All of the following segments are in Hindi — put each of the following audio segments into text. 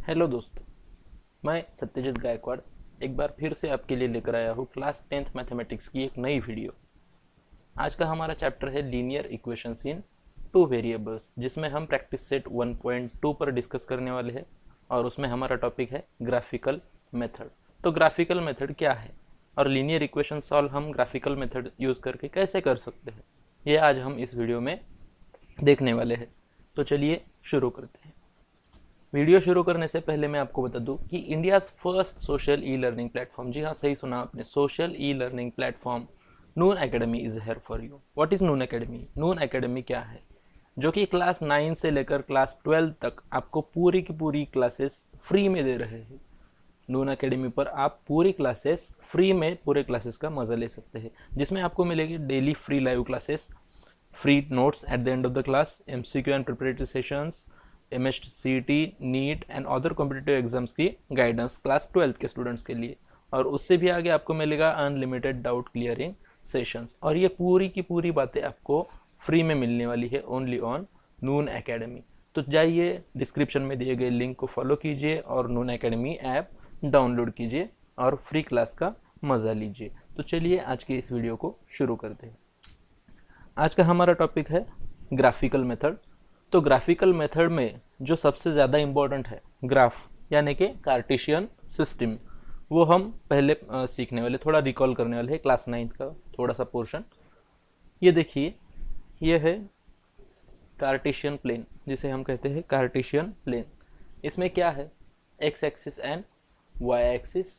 हेलो दोस्तों, मैं सत्यजीत गायकवाड़ एक बार फिर से आपके लिए लेकर आया हूँ क्लास 10th मैथमेटिक्स की एक नई वीडियो। आज का हमारा चैप्टर है लीनियर इक्वेशंस इन टू वेरिएबल्स, जिसमें हम प्रैक्टिस सेट 1.2 पर डिस्कस करने वाले हैं और उसमें हमारा टॉपिक है ग्राफिकल मेथड। तो ग्राफिकल मेथड क्या है और लीनियर इक्वेशन सॉल्व हम ग्राफिकल मेथड यूज़ करके कैसे कर सकते हैं, ये आज हम इस वीडियो में देखने वाले हैं। तो चलिए शुरू करते हैं। वीडियो शुरू करने से पहले मैं आपको बता दूं कि India first social e learning platform, जी हाँ सही सुना आपने, social e learning platform Noon academy is here for you. What is Noon academy? Noon academy क्या है? जो कि क्लास 9 से लेकर क्लास 12 तक आपको पूरी की पूरी क्लासेस फ्री में दे रहे हैं। नून एकेडमी पर आप पूरी क्लासेस फ्री में पूरे क्लासेस का मजा ले सकते हैं, जिसमें आपको मिलेगी daily free live classes, free notes at the end of the class, MCQ and preparatory sessions, MHCT, neat and other competitive exams की गाइडेंस क्लास 12 के स्टूडेंट्स के लिए। और उससे भी आगे आपको मिलेगा अनलिमिटेड डाउट क्लियरिंग सेशंस। और ये पूरी की पूरी बातें आपको फ्री में मिलने वाली है ओनली ऑन नून एकेडमी। तो जाइए डिस्क्रिप्शन में दिए गए लिंक को फॉलो कीजिए और नून एकेडमी ऐप डाउनलोड कीजिए और फ्री क्लास का मज़ा लीजिए। तो चलिए आज की इस वीडियो को शुरू करते हैं। आज का हमारा टॉपिक है ग्राफिकल मेथड। तो ग्राफिकल मेथड में जो सबसे ज़्यादा इम्पोर्टेंट है ग्राफ, यानी कि कार्टेशियन सिस्टम, वो हम पहले सीखने वाले, थोड़ा रिकॉल करने वाले हैं क्लास 9 का थोड़ा सा पोर्शन। ये देखिए, ये है कार्टेशियन प्लेन, जिसे हम कहते हैं कार्टेशियन प्लेन। इसमें क्या है? X axis and y axis,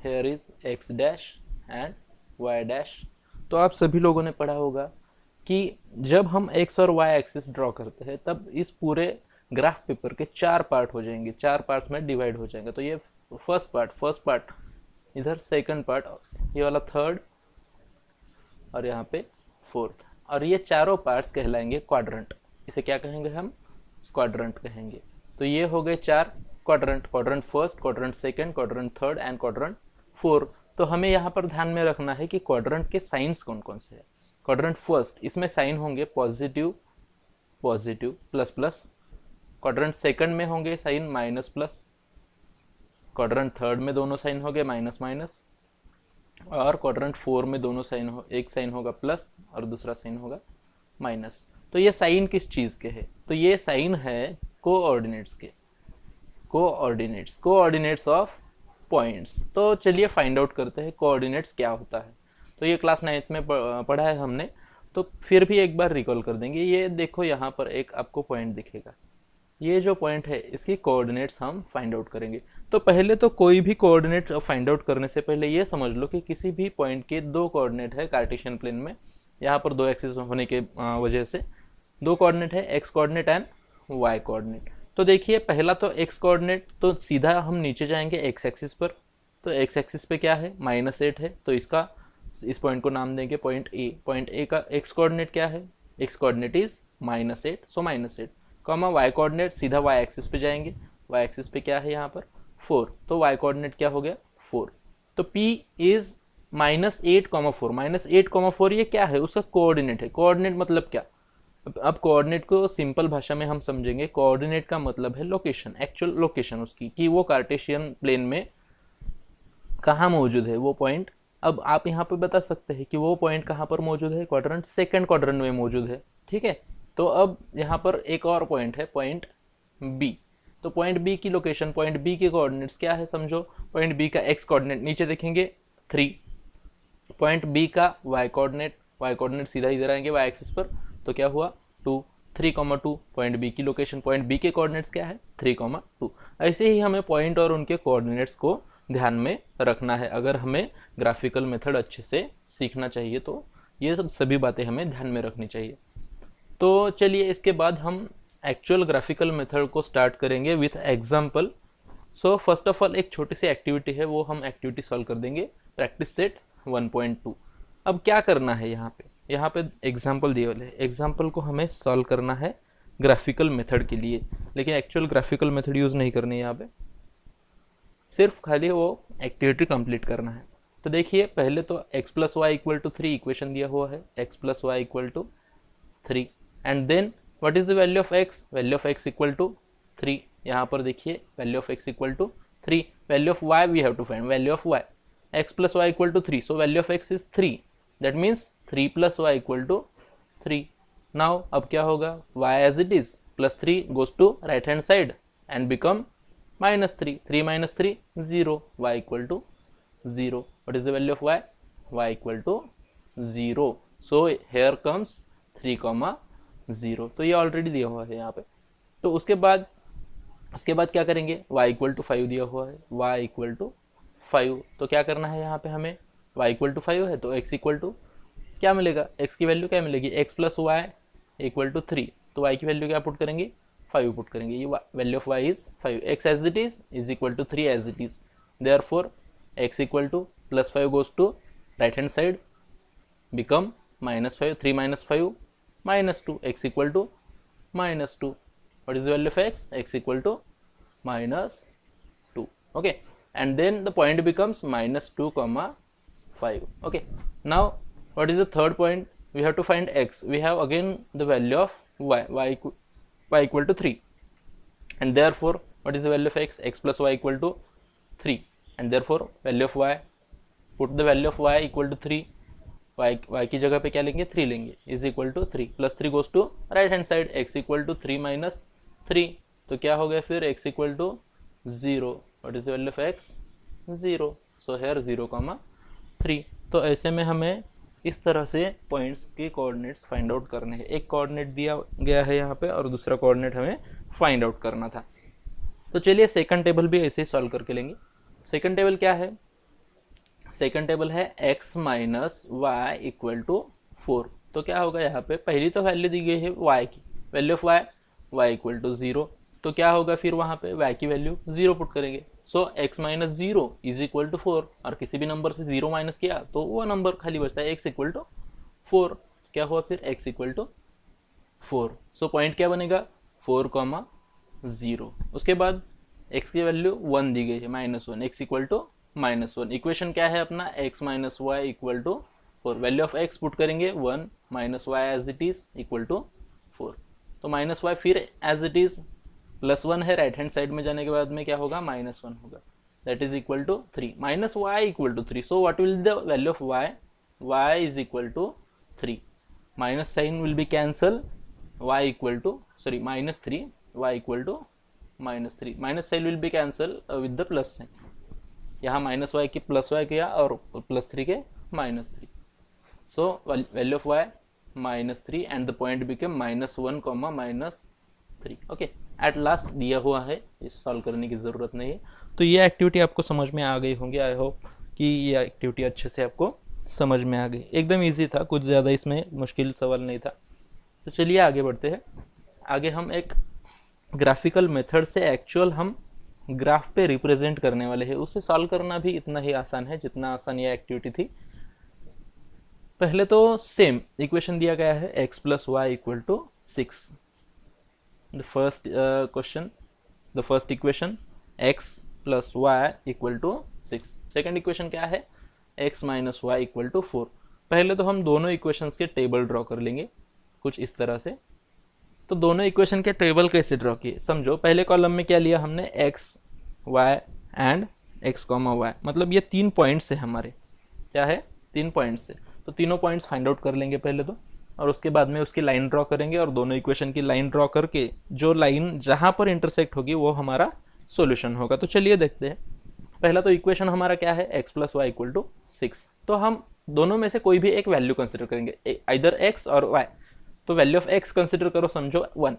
here is x dash and y dash. तो आप सभी लोगों ने पढ़ा होगा कि जब हम एक्स और वाई एक्सिस ड्रॉ करते हैं तब इस पूरे ग्राफ पेपर के 4 पार्ट हो जाएंगे, 4 पार्ट में डिवाइड हो जाएंगे। तो ये फर्स्ट पार्ट, इधर सेकंड पार्ट, ये वाला थर्ड, और यहाँ पे फोर्थ। और ये चारों पार्ट्स कहलाएंगे क्वाड्रेंट। इसे क्या कहेंगे हम? क्वाड्रेंट कहेंगे। तो ये हो गए 4 quadrant, quadrant first, quadrant second, quadrant third and quadrant fourth. तो हमें यहाँ पर ध्यान में रखना है कि क्वाड्रेंट के साइंस कौन कौन से हैं। क्वाड्रेंट फर्स्ट, इसमें साइन होंगे positive, positive, plus plus. Quadrant second में होंगे sign minus plus. Quadrant third में दोनों साइन होंगे माइनस माइनस। और क्वाड्रेंट फोर में दोनों साइन हो, एक साइन होगा प्लस और दूसरा साइन होगा माइनस। तो ये साइन किस चीज के है? तो ये साइन है कोऑर्डिनेट्स के, कोऑर्डिनेट्स ऑफ पॉइंट्स। तो चलिए फाइंड आउट करते हैं कोऑर्डिनेट्स क्या होता है। तो ये क्लास 9 में पढ़ा है हमने, तो फिर भी एक बार रिकॉल कर देंगे। ये देखो, यहाँ पर एक आपको पॉइंट दिखेगा, ये जो पॉइंट है इसकी कोऑर्डिनेट्स हम फाइंड आउट करेंगे। तो पहले तो कोई भी कोऑर्डिनेट फाइंड आउट करने से पहले ये समझ लो कि किसी भी पॉइंट के 2 कोऑर्डिनेट है कार्टेशियन प्लेन में। यहाँ पर 2 एक्सिस होने के वजह से 2 कोऑर्डिनेट है, x coordinate and y coordinate. तो देखिए, पहला तो एक्स कोऑर्डिनेट, तो सीधा हम नीचे जाएंगे एक्स एक्सिस पर। तो एक्स एक्सिस पे क्या है? -8 है, तो इसका, इस पॉइंट को नाम देंगे पॉइंट ए। पॉइंट ए का एक्स कोऑर्डिनेट क्या है? X coordinate is -8, so -8, comma y coordinate, सीधा वाई एक्सिस पे जाएंगे। वाई एक्सिस पे क्या है यहाँ पर? 4, तो वाई कोऑर्डिनेट क्या हो गया? 4। तो P इज -8, 4, -8, 4 ये क्या है? उसका कोऑर्डिनेट है। कोऑर्डिनेट मतलब क्या? अब कोऑर्डिनेट को सिंपल भाषा में हम समझेंगे। कोऑर्डिनेट का मतलब है लोकेशन, एक्चुअल लोकेशन उसकी, कि वो कार्टेशियन प्लेन में कहाँ मौजूद है वो पॉइंट। अब आप यहाँ पे बता सकते हैं कि वो पॉइंट कहाँ पर मौजूद है? क्वाड्रेंट सेकंड क्वाड्रेंट में मौजूद है, ठीक है। तो अब यहाँ पर एक और पॉइंट है, पॉइंट बी। तो पॉइंट बी की लोकेशन, पॉइंट बी के कोऑर्डिनेट्स क्या है समझो। पॉइंट बी का एक्स कोऑर्डिनेट नीचे देखेंगे 3, पॉइंट बी का वाई कोऑर्डिनेट सीधा इधर आएंगे वाई एक्सिस पर, तो क्या हुआ? 2, 3,2। पॉइंट बी की लोकेशन, पॉइंट बी के कोऑर्डिनेट्स क्या है? 3,2। ऐसे ही हमें पॉइंट और उनके कोऑर्डिनेट्स को ध्यान में रखना है अगर हमें ग्राफिकल मेथड अच्छे से सीखना चाहिए। तो ये सब सभी बातें हमें ध्यान में रखनी चाहिए। तो चलिए इसके बाद हम एक्चुअल ग्राफिकल मेथड को स्टार्ट करेंगे with example. So first of all एक छोटी सी एक्टिविटी है, वो हम एक्टिविटी सॉल्व कर देंगे, प्रैक्टिस सेट 1.2। अब क्या करना है यहाँ पे एग्जाम्पल दिए वाले, एग्जाम्पल को हमें सॉल्व करना है ग्राफिकल मेथड के लिए, लेकिन एक्चुअल ग्राफिकल मेथड यूज़ नहीं करनी है यहाँ पे, सिर्फ खाली वो एक्टिविटी कंप्लीट करना है। तो देखिए, पहले तो x + y = 3 इक्वेशन दिया हुआ है, x + y = 3, and then what is the value of x? Value of x = 3, यहाँ पर देखिए value of x equal to 3, value of y we have to find, value of y, x plus y equal to 3, so value of x is 3, that means 3 plus y equal to 3. Now अब क्या होगा, y as it is plus 3 goes to right hand side and become -3, 3 minus 3 0, y equal to 0. What is the value of y? Y equal to 0. So here comes 3, 0. तो ये ऑलरेडी दिया हुआ है यहाँ पे. तो उसके बाद क्या करेंगे, y इक्वल टू 5 दिया हुआ है, y इक्वल टू 5. तो क्या करना है यहाँ पे हमें, y इक्वल टू 5 है तो x इक्वल टू क्या मिलेगा, x की वैल्यू क्या मिलेगी, x plus y equal to 3. तो y की वैल्यू क्या पुट करेंगे, 5 पुट करेंगे. ये value of y is 5, x as it is equal to 3 as it is. Therefore x equal to plus 5 goes to right hand side become -5, 3 minus 5 -2, x equal to -2. What is the value of x? X equal to -2. Okay, and then the point becomes -2, 5. Okay, now what is the third point? We have to find x. We have again the value of y equal to 3, and therefore what is the value of x? X plus y equal to 3, and therefore value of y, put the value of y equal to 3, y की जगह पे क्या लेंगे, 3 लेंगे, is equal to 3 plus 3 goes to right hand side, x equal to 3 minus 3. तो क्या हो गया फिर, x equal to 0. What is the value of x? 0. So here 0, 3. तो ऐसे में हमें इस तरह से पॉइंट्स के कोऑर्डिनेट्स फाइंड आउट करने हैं. एक कोऑर्डिनेट दिया गया है यहाँ पे और दूसरा कोऑर्डिनेट हमें फाइंड आउट करना था. तो चलिए सेकंड टेबल भी ऐसे ही सॉल्व करके लेंगे. सेकंड टेबल क्या है, सेकंड टेबल है x minus y equal to 4. तो क्या होगा, यहाँ पे पहली तो वैल्यू दी गई है y की, value of y equal to 0. तो क्या होगा फिर वहाँ पे y की वैल्यू 0 पुट करेंगे. So x minus 0 is equal to 4, और किसी भी नंबर से 0 माइनस किया तो वो नंबर खाली बचता है, x इक्वल टू 4. क्या हुआ फिर, x equal to 4. So point क्या बनेगा, 4, 0. उसके बाद x की वैल्यू 1 दी गई है, -1, x इक्वल टू -1. इक्वेशन क्या है अपना, x minus y equal to 4. Value of x put करेंगे 1 minus Y as it is equal to 4. तो माइनस वाई फिर एज इट इज +1 है, राइट हैंड साइड में जाने के बाद में क्या होगा, -1 होगा, that is equal to 3. Minus y equal to 3. So what will the value of y is equal to 3. Minus sign will be cancel, y equal to -3, y equal to -3. Minus sign will be cancel with the plus sign. यहाँ -y की +y किया और +3 के -3. So value of y -3 and the point became -1, -3. Okay, at last दिया हुआ है, इस सॉल्व करने की ज़रूरत नहीं है. तो ये एक्टिविटी आपको समझ में आ गई होंगी. आई होप कि ये एक्टिविटी अच्छे से आपको समझ में आ गई. एकदम ईजी था, कुछ ज़्यादा इसमें मुश्किल सवाल नहीं था. तो चलिए आगे बढ़ते हैं. आगे हम एक ग्राफिकल मेथड से एक्चुअल हम ग्राफ पे रिप्रेजेंट करने वाले हैं. उसे सॉल्व करना भी इतना ही आसान है जितना आसान ये एक्टिविटी थी. पहले तो सेम इक्वेशन दिया गया है, x plus y equal to 6. The first question, the first equation x plus y equal to 6. Second equation क्या है, x minus y equal to 4. पहले तो हम दोनों इक्वेशंस के टेबल ड्रॉ कर लेंगे कुछ इस तरह से. तो दोनों इक्वेशन के टेबल कैसे ड्रॉ किए, समझो. पहले कॉलम में क्या लिया हमने, x, y and x, y. मतलब ये 3 पॉइंट्स है हमारे, क्या है, 3 पॉइंट्स है. तो तीनों पॉइंट्स फाइंड आउट कर लेंगे पहले तो, और उसके बाद में उसकी लाइन ड्रॉ करेंगे, और दोनों इक्वेशन की लाइन ड्रॉ करके जो लाइन जहाँ पर इंटरसेक्ट होगी वो हमारा सॉल्यूशन होगा. तो चलिए देखते हैं. पहला तो इक्वेशन हमारा क्या है, x plus y equal to 6. तो हम दोनों में से कोई भी एक वैल्यू कंसिडर करेंगे, आइदर x और y. तो वैल्यू ऑफ x कंसिडर करो, समझो 1.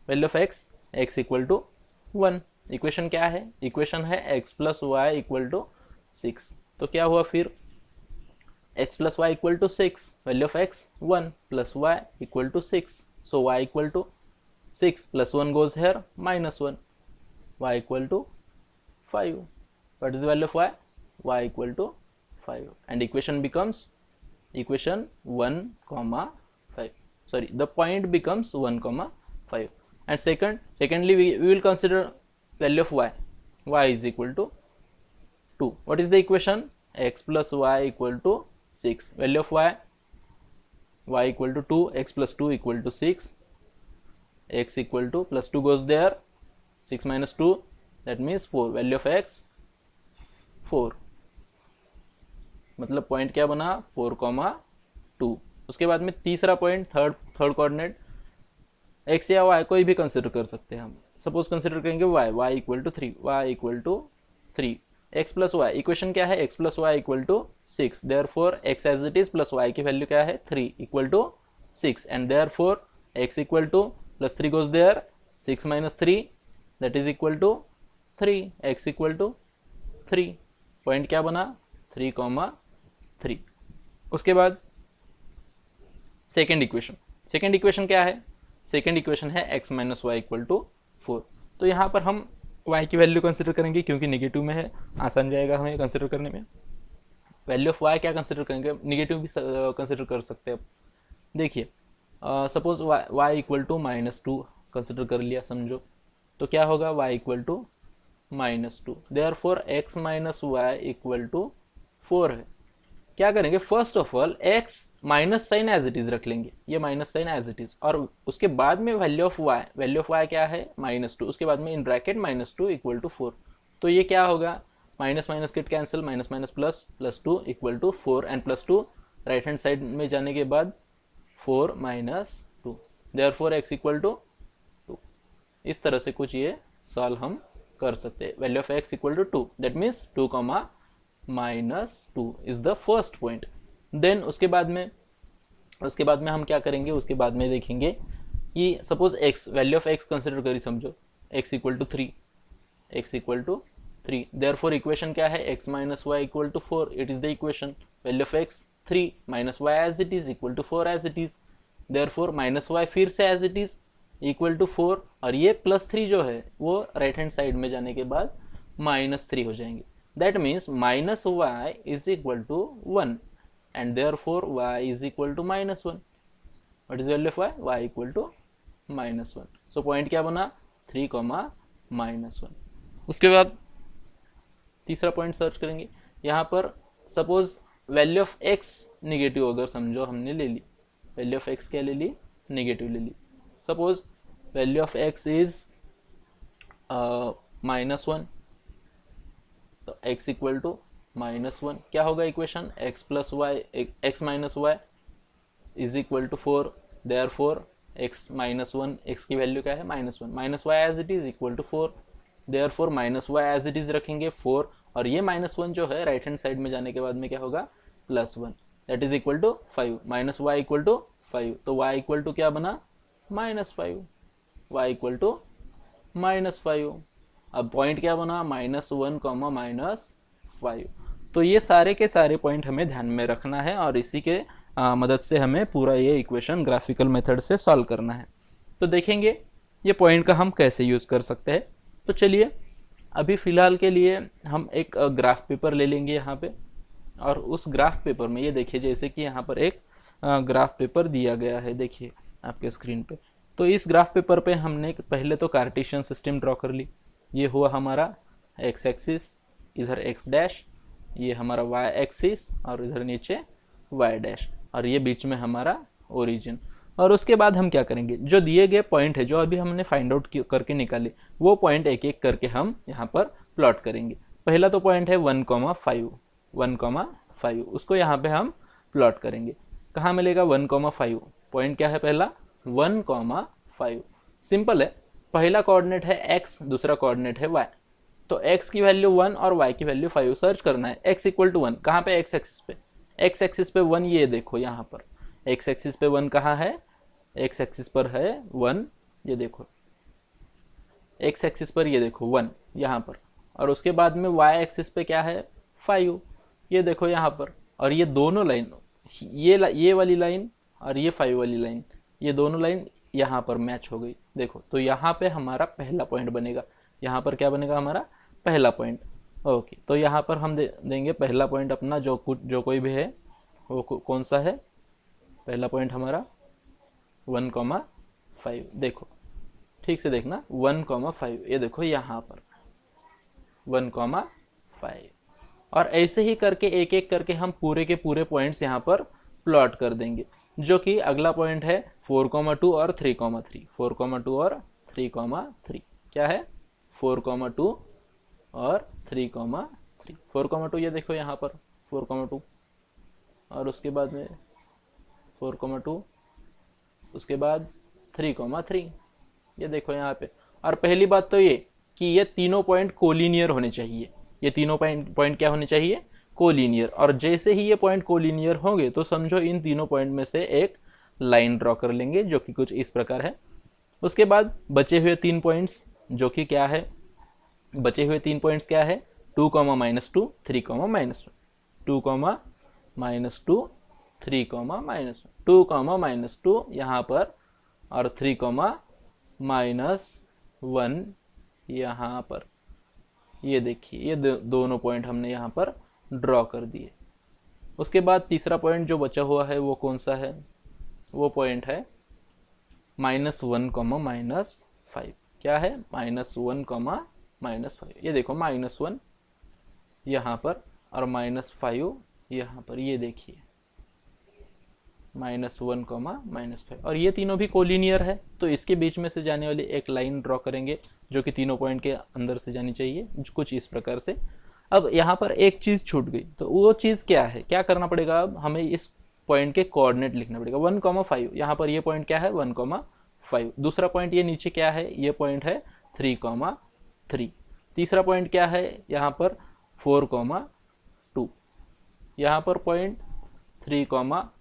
Value of x equal to 1. Equation क्या है, इक्वेशन है x plus y equal to 6. तो क्या हुआ फिर, x plus y equal to 6, value of x 1 plus y equal to 6. So y equal to 6 plus 1 goes here -1, y equal to 5. What is the value of y equal to 5. And equation becomes equation 1, 5. Sorry, the point becomes 1, 5. And secondly we will consider value of y is equal to 2. What is the equation, x plus y equal to 6. Value of y equal to 2, x plus 2 equal to 6, x equal to plus 2 goes there, 6 minus 2 that means 4, value of x 4, मतलब पॉइंट क्या बना 4,2। उसके बाद में तीसरा पॉइंट थर्ड कोऑर्डिनेट x या y कोई भी कंसिडर कर सकते हैं हम। सपोज कंसिडर करेंगे y equal to 3, y equal to 3, x plus y, equation क्या है x plus y equal to 6, therefore x as it is plus y की वैल्यू क्या है 3 equal to 6, and therefore x equal to plus 3 goes there, 6 minus 3 that is equal to 3, x equal to 3, point क्या बना 3,3। उसके बाद सेकेंड इक्वेशन क्या है, सेकेंड इक्वेशन है x minus y equal to 4। तो यहाँ पर हम y की वैल्यू कंसिडर करेंगे क्योंकि निगेटिव में है, आसान जाएगा हमें कंसिडर करने में। वैल्यू ऑफ y क्या कंसिडर करेंगे, निगेटिव भी कंसिडर कर सकते हैं। देखिए suppose y equal to -2 consider कर लिया समझो, तो क्या होगा y equal to -2, therefore x minus y equal to 4 है। क्या करेंगे, first of all x minus sign as it is रख लेंगे, ये minus sign as it is, और उसके बाद में वैल्यू ऑफ y क्या है -2, उसके बाद में इन ब्रैकेट -2 इक्वल टू 4। तो ये क्या होगा, minus minus get cancel, minus minus plus, +2 equal to 4, and +2 right hand side में जाने के बाद 4 minus 2, therefore x equal to 2। इस तरह से कुछ ये सॉल्व हम कर सकते हैं। Value of x equal to 2, that means 2, -2 is the first point. Then उसके बाद में हम क्या करेंगे, उसके बाद में देखेंगे कि suppose x, value of x consider करी समझो, x equal to 3, therefore equation क्या है x minus y equal to 4, it is the equation. Value of x 3 minus Y as it is equal to 4 as it is, therefore minus y फिर से as it is equal to 4, और ये +3 जो है वो राइट हैंड साइड में जाने के बाद -3 हो जाएंगे। That means minus Y is equal to 1, and therefore y is equal to -1. What is the value of y? y equal to -1. So point क्या बना 3, -1। उसके बाद तीसरा पॉइंट सर्च करेंगे। यहाँ पर suppose value of x negative अगर समझो हमने ले ली, वैल्यू ऑफ x क्या ले ली, निगेटिव ले ली। Suppose value of x is -1, तो x इक्वल टू -1 क्या होगा equation, x minus Y is equal to 4, therefore x -1, x की वैल्यू क्या है -1, minus Y as it is equal to 4, therefore minus Y as it is रखेंगे 4, और ये -1 जो है राइट हैंड साइड में जाने के बाद में क्या होगा +1, that is equal to 5, minus y equal to 5, तो y इक्वल टू क्या बना -5, y इक्वल टू -5। अब पॉइंट क्या बना -1, -5। तो ये सारे के सारे पॉइंट हमें ध्यान में रखना है, और इसी के मदद से हमें पूरा ये इक्वेशन ग्राफिकल मेथड से सॉल्व करना है। तो देखेंगे ये पॉइंट का हम कैसे यूज़ कर सकते हैं। तो चलिए अभी फ़िलहाल के लिए हम एक ग्राफ पेपर ले लेंगे यहाँ पे, और उस ग्राफ पेपर में ये देखिए जैसे कि यहाँ पर एक ग्राफ पेपर दिया गया है, देखिए आपके स्क्रीन पे। तो इस ग्राफ पेपर पे हमने पहले तो कार्टेशियन सिस्टम ड्रॉ कर ली। ये हुआ हमारा x एक्सिस, इधर x डैश, ये हमारा y एक्सिस, और इधर नीचे y डैश, और ये बीच में हमारा ओरिजिन। और उसके बाद हम क्या करेंगे, जो दिए गए पॉइंट है जो अभी हमने फाइंड आउट करके निकाले, वो पॉइंट एक एक करके हम यहाँ पर प्लॉट करेंगे। पहला तो पॉइंट है 1,5, उसको यहाँ पे हम प्लॉट करेंगे। कहाँ मिलेगा 1,5, पॉइंट क्या है पहला 1,5, सिंपल है। पहला कोऑर्डिनेट है x, दूसरा कोऑर्डिनेट है y, तो x की वैल्यू 1 और y की वैल्यू 5 सर्च करना है। x इक्वल टू 1 कहाँ पे, x एक्सिस पे, x एक्सिस पे 1, ये देखो यहाँ पर x एक्सिस पे 1 कहाँ है, x एक्सिस पर है 1, ये देखो x एक्सिस पर, ये देखो 1 यहाँ पर, और उसके बाद में y एक्सिस पे क्या है 5, ये देखो यहाँ पर। और ये दोनों लाइन, ये वाली लाइन और ये 5 वाली लाइन, ये दोनों लाइन यहाँ पर मैच हो गई, देखो। तो यहाँ पे हमारा पहला पॉइंट बनेगा, यहाँ पर क्या बनेगा हमारा पहला पॉइंट। ओके, तो यहाँ पर हम देंगे पहला पॉइंट अपना, जो कोई भी है वो कौन सा है, पहला पॉइंट हमारा 1,5, देखो ठीक से देखना 1,5, ये देखो यहाँ पर 1,5। और ऐसे ही करके एक एक करके हम पूरे के पूरे पॉइंट्स यहाँ पर प्लॉट कर देंगे, जो कि अगला पॉइंट है 4,2 और 3,3, 4,2 और 3,3 क्या है 4,2 और 3,3। 4,2 ये देखो यहाँ पर 4,2 और उसके बाद में 4,2, उसके बाद 3,3 ये देखो यहाँ पे। और पहली बात तो ये कि ये तीनों पॉइंट कोलिनियर होने चाहिए। ये तीनों पॉइंट क्या होने चाहिए? कोलिनियर। और जैसे ही ये पॉइंट कोलिनियर होंगे तो समझो इन तीनों पॉइंट में से एक लाइन ड्रॉ कर लेंगे जो कि कुछ इस प्रकार है। उसके बाद बचे हुए 3 पॉइंट्स जो कि क्या है, बचे हुए 3 पॉइंट्स क्या है? 2, -2, 3, -1, 2, -2, 3, -1, 2, -2 यहाँ पर और 3, -1 यहाँ पर। ये देखिए ये दोनों पॉइंट हमने यहाँ पर ड्रॉ कर दिए। उसके बाद तीसरा पॉइंट जो बचा हुआ है वो कौन सा है? वो पॉइंट है -1, -5। क्या है? -1, -5। ये देखो -1 यहाँ पर और -5 यहाँ पर। ये देखिए -1, -5 और ये तीनों भी कोलिनियर है। तो इसके बीच में से जाने वाली एक लाइन ड्रॉ करेंगे जो कि तीनों पॉइंट के अंदर से जानी चाहिए, कुछ इस प्रकार से। अब यहाँ पर एक चीज छूट गई, तो वो चीज क्या है? क्या करना पड़ेगा? अब हमें इस पॉइंट के कोऑर्डिनेट लिखना पड़ेगा। 1,5 यहाँ पर ये पॉइंट क्या है? 1,5। दूसरा पॉइंट ये नीचे क्या है? ये पॉइंट है 3,3। तीसरा पॉइंट क्या है यहाँ पर? 4,2। यहाँ पर पॉइंट 3,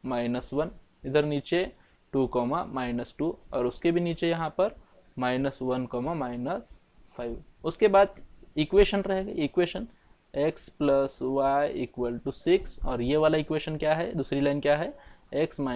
-1। इधर नीचे 2, -2 और उसके भी नीचे यहाँ पर -1, -5। उसके बाद इक्वेशन रहेगा, इक्वेशन x + y = 6 और ये वाला इक्वेशन क्या है? दूसरी लाइन क्या है? x - y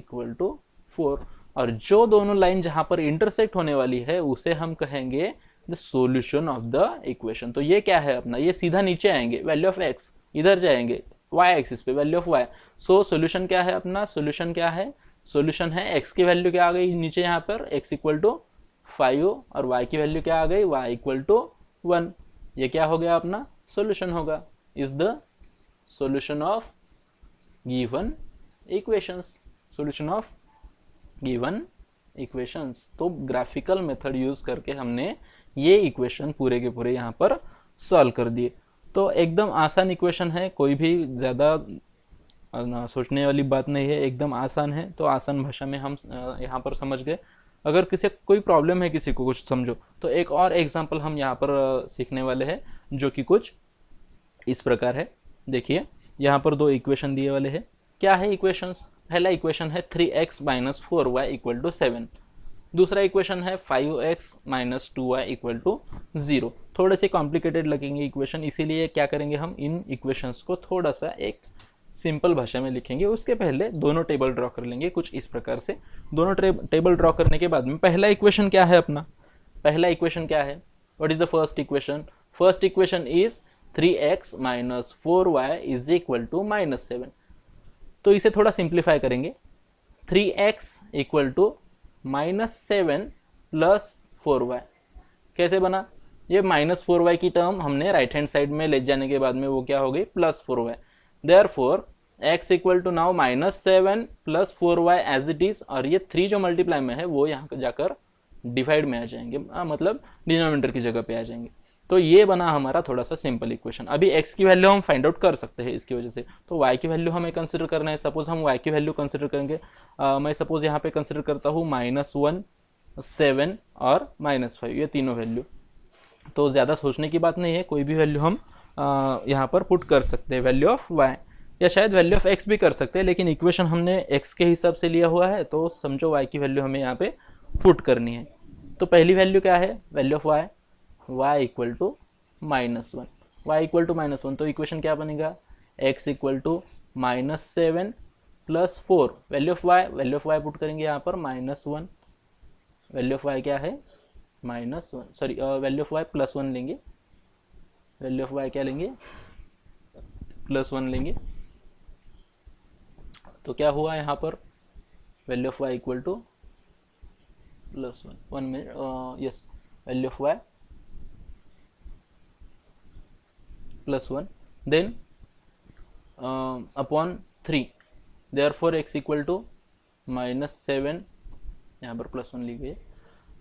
= 4। और जो दोनों लाइन जहां पर इंटरसेक्ट होने वाली है उसे हम कहेंगे the solution of the equation. तो ये क्या है अपना? ये सीधा नीचे आएंगे, वैल्यू ऑफ x इधर जाएंगे y एक्सिस पे, value of y। So solution क्या है अपना? सॉल्यूशन क्या है? सॉल्यूशन है x की वैल्यू क्या आ गई नीचे यहाँ पर? x = 5 और y की वैल्यू क्या आ गई? y = 1। ये क्या हो गया अपना? सॉल्यूशन होगा। Is the solution of given equations. Solution of given equations. तो ग्राफिकल मेथड यूज करके हमने ये इक्वेशन पूरे के पूरे यहाँ पर सॉल्व कर दिए। तो एकदम आसान इक्वेशन है, कोई भी ज़्यादा सोचने वाली बात नहीं है, एकदम आसान है। तो आसान भाषा में हम यहाँ पर समझ गए। अगर किसी कोई प्रॉब्लम है, किसी को कुछ समझो, तो एक और एग्जांपल हम यहाँ पर सीखने वाले हैं जो कि कुछ इस प्रकार है। देखिए यहाँ पर 2 इक्वेशन दिए वाले हैं। क्या है इक्वेशंस? पहला इक्वेशन है 3x - 4y = 7। दूसरा इक्वेशन है 5x - 2y = 0। थोड़े से कॉम्प्लिकेटेड लगेंगे इक्वेशन, इसीलिए क्या करेंगे हम इन इक्वेशंस को थोड़ा सा एक सिंपल भाषा में लिखेंगे। उसके पहले दोनों टेबल ड्रॉ कर लेंगे कुछ इस प्रकार से। दोनों टेबल ड्रॉ करने के बाद में पहला इक्वेशन क्या है अपना? पहला इक्वेशन क्या है? What is the first equation? First equation is 3x - 4y = -7। तो इसे थोड़ा सिंप्लीफाई करेंगे। 3x = -7 + 4y कैसे बना? ये -4y की टर्म हमने राइट हैंड साइड में ले जाने के बाद में वो क्या हो गई? +4y। Therefore x = now -7 + 4y as it is. और ये 3 जो मल्टीप्लाई में है वो यहाँ जाकर डिवाइड में आ जाएंगे, मतलब डिनोमिनेटर की जगह पे आ जाएंगे। तो ये बना हमारा थोड़ा सा सिंपल इक्वेशन। अभी x की वैल्यू हम फाइंड आउट कर सकते हैं इसकी वजह से। तो y की वैल्यू हमें कंसिडर करना है। सपोज हम y की वैल्यू कंसिडर करेंगे। मैं सपोज यहाँ पे कंसिडर करता हूँ -1, 7 और -5, ये तीनों वैल्यू। तो ज़्यादा सोचने की बात नहीं है, कोई भी वैल्यू हम यहाँ पर पुट कर सकते हैं, वैल्यू ऑफ y या शायद वैल्यू ऑफ x भी कर सकते हैं, लेकिन इक्वेशन हमने x के हिसाब से लिया हुआ है तो समझो y की वैल्यू हमें यहाँ पे पुट करनी है। तो पहली वैल्यू क्या है? Value of y, y = -1, y = -1। तो इक्वेशन क्या बनेगा? x = -7 + 4। Value of y put करेंगे यहाँ पर -1। वैल्यू ऑफ y क्या है? -1, सॉरी वैल्यू ऑफ y +1 लेंगे। वैल्यू ऑफ y क्या लेंगे? +1 लेंगे। तो क्या हुआ यहाँ पर? Value of y = +1। 1 minute, yes, value of y +1 then upon 3। Therefore x = -7, यहाँ पर +1 लिखिए,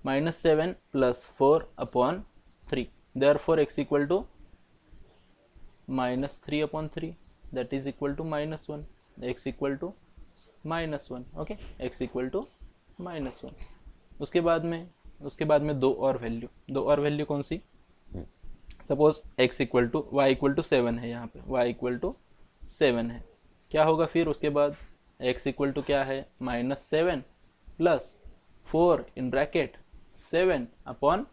-7 + 4 upon 3, therefore x equal to -3/3 that is equal to -1, x equal to -1, okay, x equal to -1। उसके बाद में दो और वैल्यू कौन सी, suppose x equal to y equal to 7 है, यहाँ पे y इक्वल टू 7 है, क्या होगा फिर उसके बाद x इक्वल टू क्या है -7 प्लस 4 इन ब्रैकेट 7 अपॉन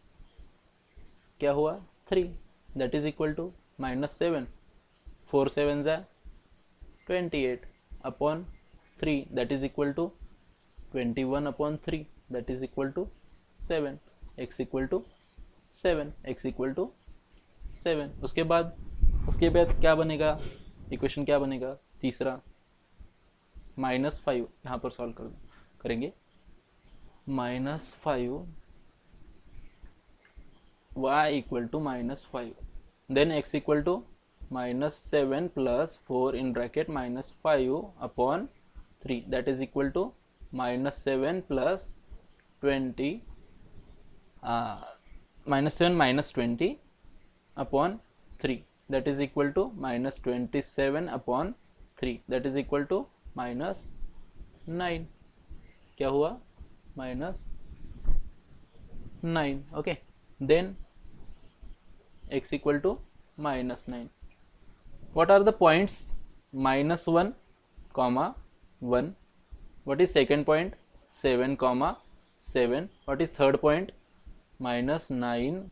क्या हुआ 3 दैट इज इक्वल टू -7, 4 7 ज़ा 28 upon 3 that is equal to 21 upon 3 that is equal to 7, x equal to 7, x equal to 7। उसके बाद क्या बनेगा, इक्वेशन क्या बनेगा तीसरा, -5, यहाँ पर सॉल्व करेंगे, -5 y equal to -5, then x equal to -7 plus 4 in bracket -5 upon 3 that is equal to -7 plus 20 -20 upon 3 that is equal to -27 upon 3 that is equal to -9, क्या हुआ -9, okay, then x equal to -9। what are the points -1, -1, what is second point 7, 7, what is third point -9,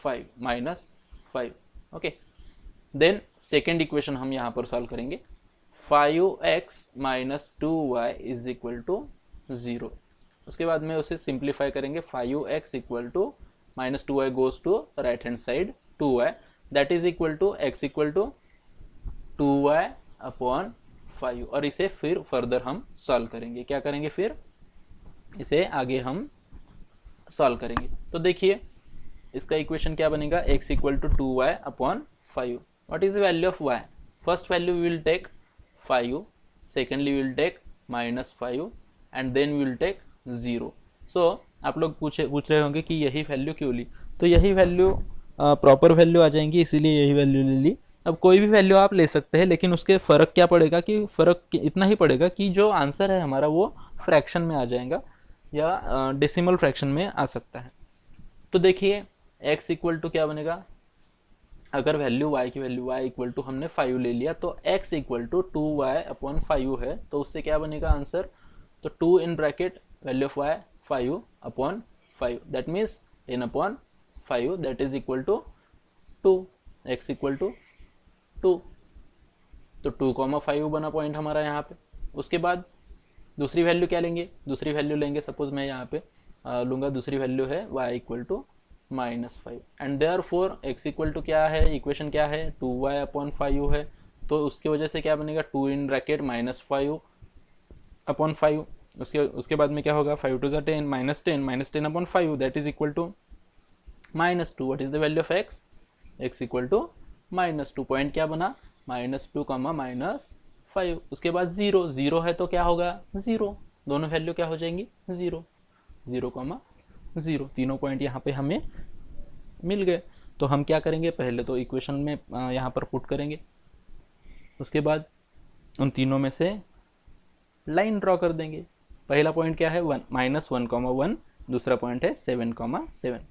5, -5, okay. Then second equation हम यहाँ पर सॉल्व करेंगे, 5x - 2y is equal to 0। उसके बाद में उसे सिंप्लीफाई करेंगे, 5x equal to -2y goes to right hand side 2y that is equal to x equal to 2y upon 5, और इसे फिर फर्दर हम सॉल्व करेंगे, क्या करेंगे फिर इसे आगे हम सॉल्व करेंगे। तो देखिए इसका इक्वेशन क्या बनेगा, x equal to 2y upon 5, what is the value of y, first value we will take 5, secondly we will take -5 and then we will take 0। So आप लोग पूछ रहे होंगे कि यही वैल्यू क्यों ली, तो यही वैल्यू प्रॉपर वैल्यू आ जाएंगी, इसीलिए यही वैल्यू ले ली। अब कोई भी वैल्यू आप ले सकते हैं, लेकिन उसके फ़र्क क्या पड़ेगा कि फ़र्क इतना ही पड़ेगा कि जो आंसर है हमारा वो फ्रैक्शन में आ जाएगा या डेसिमल फ्रैक्शन में आ सकता है। तो देखिए x इक्वल टू क्या बनेगा, अगर वैल्यू y की वैल्यू y इक्वल टू हमने 5 ले लिया, तो x equal to 2y upon 5 है, तो उससे क्या बनेगा आंसर, तो 2 in bracket value of y 5 upon 5 that means n upon 5 that is equal to 2, x equal to 2, तो 2,5 बना पॉइंट हमारा यहाँ पे। उसके बाद दूसरी वैल्यू क्या लेंगे, दूसरी वैल्यू लेंगे, सपोज मैं यहाँ पे लूँगा, दूसरी वैल्यू है y equal to -5 and therefore x equal to क्या है, इक्वेशन क्या है 2y अपॉन 5 है, तो उसकी वजह से क्या बनेगा 2 इन ब्रैकेट -5 अपॉन 5, उसके बाद में क्या होगा 5 2 10 -10 upon 5 that is equal to -2, what is the value of x, x equal to -2, point क्या बना -2, -5, उसके बाद 0 है तो क्या होगा 0, दोनों वैल्यू क्या हो जाएंगी 0, 0, तीनों पॉइंट यहाँ पे हमें मिल गए। तो हम क्या करेंगे, पहले तो इक्वेशन में यहाँ पर पुट करेंगे, उसके बाद उन तीनों में से लाइन ड्रॉ कर देंगे। पहला पॉइंट क्या है -1,1, दूसरा पॉइंट है 7,7,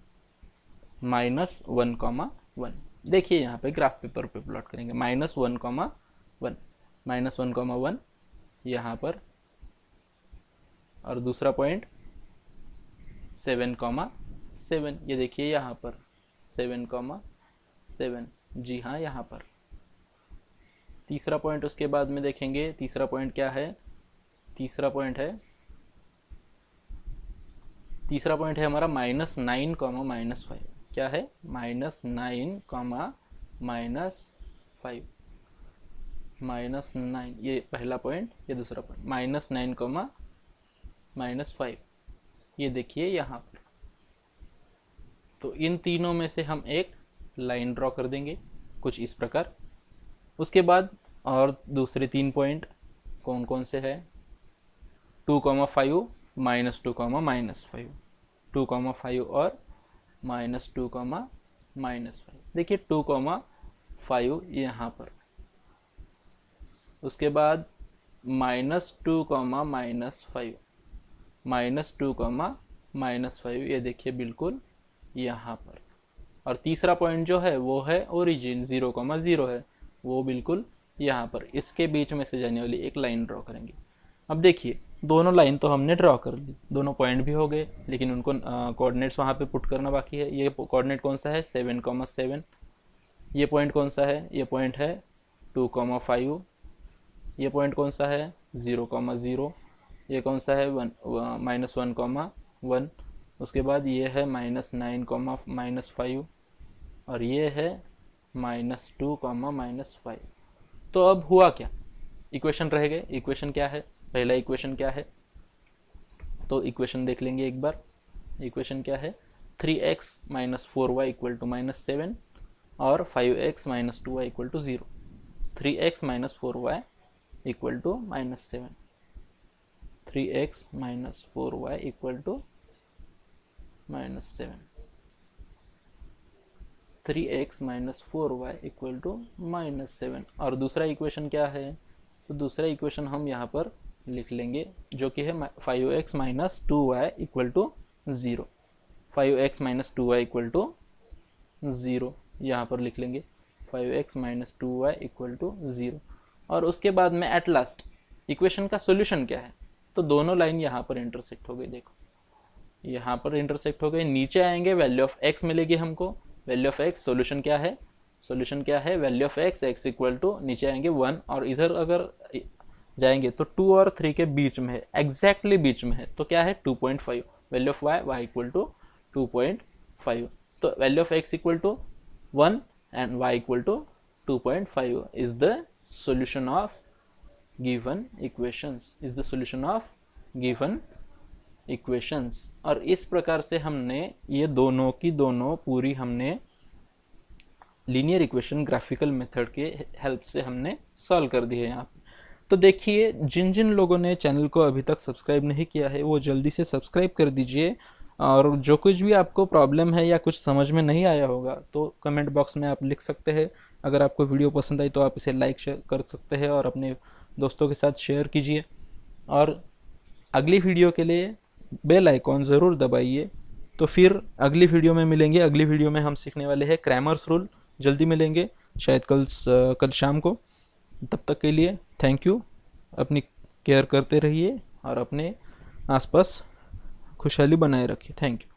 -1,1। देखिए यहाँ पे ग्राफ पेपर पे प्लॉट करेंगे, -1,1 यहाँ पर, और दूसरा पॉइंट 7,7, ये देखिए यहाँ पर 7,7, जी हाँ यहाँ पर। तीसरा पॉइंट उसके बाद में देखेंगे, तीसरा पॉइंट क्या है, तीसरा पॉइंट है हमारा -9, -5, क्या है -9, -5, ये पहला पॉइंट, ये दूसरा पॉइंट, -9, -5, ये देखिए यहाँ पर। तो इन तीनों में से हम एक लाइन ड्रॉ कर देंगे कुछ इस प्रकार। उसके बाद और दूसरे 3 पॉइंट कौन कौन से है, 2,5, -2, -5, 2,5 और -2, देखिए 2, यहाँ पर, उसके बाद -2, -5, -2, ये देखिए बिल्कुल यहाँ पर। और तीसरा पॉइंट जो है वो है ओरिजिन 0, है वो बिल्कुल यहाँ पर। इसके बीच में से जाने वाली एक लाइन ड्रॉ करेंगे। अब देखिए दोनों लाइन तो हमने ड्रॉ कर ली, दोनों पॉइंट भी हो गए, लेकिन उनको कोऑर्डिनेट्स वहाँ पे पुट करना बाकी है। ये कोऑर्डिनेट कौन सा है 7, ये पॉइंट कौन सा है, ये पॉइंट है 2, 5, ये पॉइंट कौन सा है 0, ये कौन सा है -1, उसके बाद ये है -9, -5, और ये है -2, -5। तो अब हुआ क्या, इक्वेशन रह गए। इक्वेशन क्या है, पहला इक्वेशन क्या है, तो इक्वेशन देख लेंगे एक बार। इक्वेशन क्या है 3x - 4y = -7 और 5x - 2y = 0। 3x - 4y = -7, 3x - 4y = -7, 3x - 4y = -7। और दूसरा इक्वेशन क्या है, तो दूसरा इक्वेशन हम यहाँ पर लिख लेंगे जो कि है 5x - 2y = 0, 5x - 2y = 0, यहाँ पर लिख लेंगे 5x - 2y = 0। और उसके बाद में एट लास्ट इक्वेशन का सॉल्यूशन क्या है, तो दोनों लाइन यहाँ पर इंटरसेक्ट हो गई। देखो यहाँ पर इंटरसेक्ट हो गए, नीचे आएंगे वैल्यू ऑफ x मिलेगी हमको, वैल्यू ऑफ x। सॉल्यूशन क्या है, सॉल्यूशन क्या है वैल्यू ऑफ x, x = नीचे आएंगे 1, और इधर अगर जाएंगे तो 2 और 3 के बीच में है, एग्जैक्टली बीच में है, तो क्या है 2.5। Value of y, y = 2.5। तो value of x = 1 and y = 2.5 is the solution of given equations, is the solution of given equations। और इस प्रकार से हमने ये दोनों की दोनों पूरी हमने लीनियर इक्वेशन ग्राफिकल मेथड के हेल्प से हमने सॉल्व कर दी है यहाँ पे। तो देखिए जिन जिन लोगों ने चैनल को अभी तक सब्सक्राइब नहीं किया है वो जल्दी से सब्सक्राइब कर दीजिए। और जो कुछ भी आपको प्रॉब्लम है या कुछ समझ में नहीं आया होगा तो कमेंट बॉक्स में आप लिख सकते हैं। अगर आपको वीडियो पसंद आई तो आप इसे लाइक शेयर कर सकते हैं और अपने दोस्तों के साथ शेयर कीजिए। और अगली वीडियो के लिए बेल आइकॉन ज़रूर दबाइए। तो फिर अगली वीडियो में मिलेंगे। अगली वीडियो में हम सीखने वाले हैं क्रैमर्स रूल। जल्दी मिलेंगे, शायद कल शाम को। तब तक के लिए थैंक यू। अपनी केयर करते रहिए और अपने आसपास खुशहाली बनाए रखिए। Thank you.